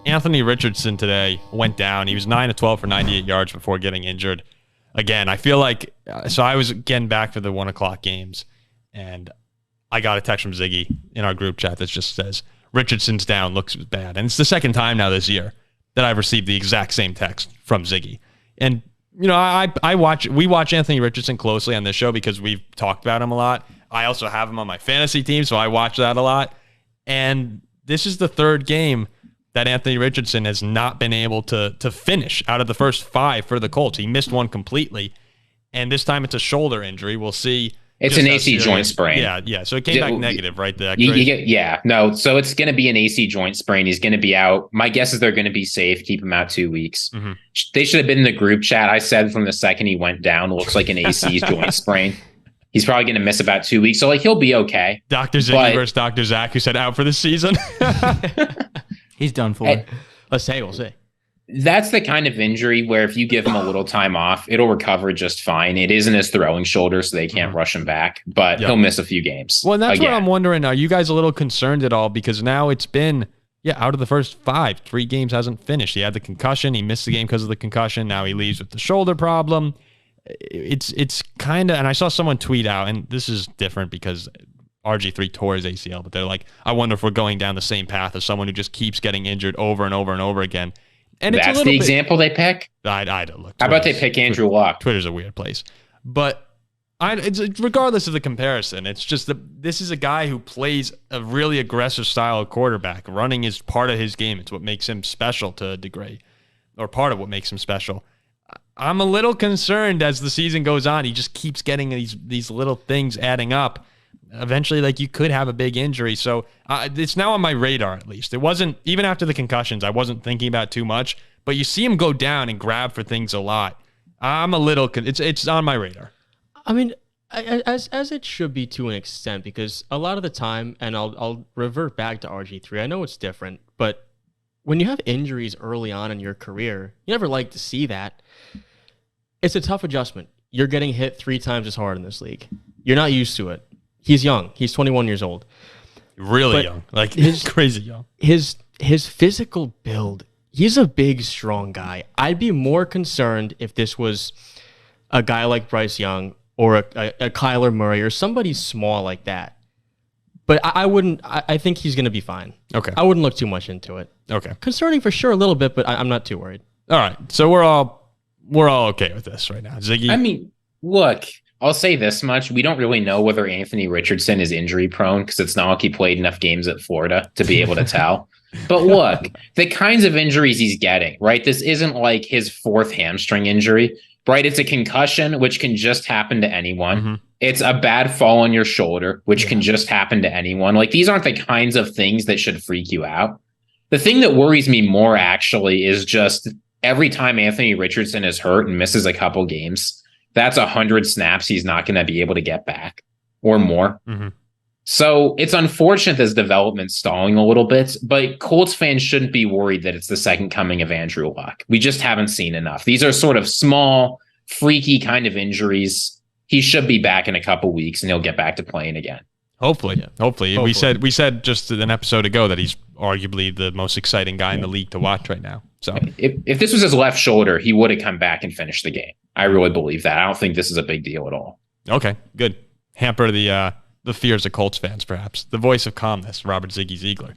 Anthony Richardson today went down. He was 9 of 12 for 98 yards before getting injured. Again, I feel like, so I was getting back for the 1 o'clock games, and I got a text from Ziggy in our group chat that just says, Richardson's down, looks bad. And it's the second time now this year that I've received the exact same text from Ziggy. And, you know, we watch Anthony Richardson closely on this show because we've talked about him a lot. I also have him on my fantasy team, so I watch that a lot. And this is the third game that Anthony Richardson has not been able to finish out of the first 5 for the Colts. He missed one completely, and this time it's a shoulder injury. We'll see. It's an AC joint sprain. Yeah. So it came back negative, right? So it's going to be an AC joint sprain. He's going to be out. My guess is they're going to be safe. Keep him out 2 weeks. Mm-hmm. They should have been in the group chat. I said from the second he went down, looks like an AC joint sprain. He's probably going to miss about 2 weeks. So, like, he'll be okay. Dr. Ziggy versus Dr. Zach, who said out for the season. He's done for. We'll see. That's the kind of injury where if you give him a little time off, it'll recover just fine. It isn't his throwing shoulder, so they can't rush him back, but he'll miss a few games. Well, and that's what I'm wondering. Are you guys a little concerned at all? Because now it's been, out of the first 5, 3 games hasn't finished. He had the concussion. He missed the game because of the concussion. Now he leaves with the shoulder problem. It's kind of, and I saw someone tweet out, and this is different because RG3 tore his ACL, but they're like, I wonder if we're going down the same path as someone who just keeps getting injured over and over and over again. And that's the example they pick? I don't look. How about they pick Andrew Luck? Twitter's a weird place. But it's regardless of the comparison, it's just that this is a guy who plays a really aggressive style of quarterback. Running is part of his game. It's what makes him special to a degree, or part of what makes him special. I'm a little concerned as the season goes on. He just keeps getting these little things adding up. Eventually, like, you could have a big injury. So it's now on my radar, at least. It wasn't, even after the concussions, I wasn't thinking about too much. But you see him go down and grab for things a lot. I'm a little, it's on my radar. I mean, as it should be to an extent, because a lot of the time, and I'll revert back to RG3, I know it's different, but when you have injuries early on in your career, you never like to see that. It's a tough adjustment. You're getting hit 3 times as hard in this league. You're not used to it. He's young. He's 21 years old. Really young. Like, crazy young. His physical build, he's a big, strong guy. I'd be more concerned if this was a guy like Bryce Young or a Kyler Murray or somebody small like that. But I wouldn't. I think he's going to be fine. Okay. I wouldn't look too much into it. Okay. Concerning for sure a little bit, but I'm not too worried. All right. So we're all okay with this right now. Ziggy? I mean, look, I'll say this much. We don't really know whether Anthony Richardson is injury prone because it's not like he played enough games at Florida to be able to tell. But look, the kinds of injuries he's getting, right? This isn't like his 4th hamstring injury, right? It's a concussion, which can just happen to anyone. Mm-hmm. It's a bad fall on your shoulder, which can just happen to anyone. Like, these aren't the kinds of things that should freak you out. The thing that worries me more, actually, is just every time Anthony Richardson is hurt and misses a couple games, that's 100 snaps he's not going to be able to get back or more. Mm-hmm. So it's unfortunate this development's stalling a little bit, but Colts fans shouldn't be worried that it's the second coming of Andrew Luck. We just haven't seen enough. These are sort of small, freaky kind of injuries. He should be back in a couple weeks and he'll get back to playing again. Hopefully. We said just an episode ago that he's arguably the most exciting guy in the league to watch right now. So if this was his left shoulder, he would have come back and finished the game. I really believe that. I don't think this is a big deal at all. Okay, good. Hamper the fears of Colts fans, perhaps. The voice of calmness, Robert Ziggy Ziegler.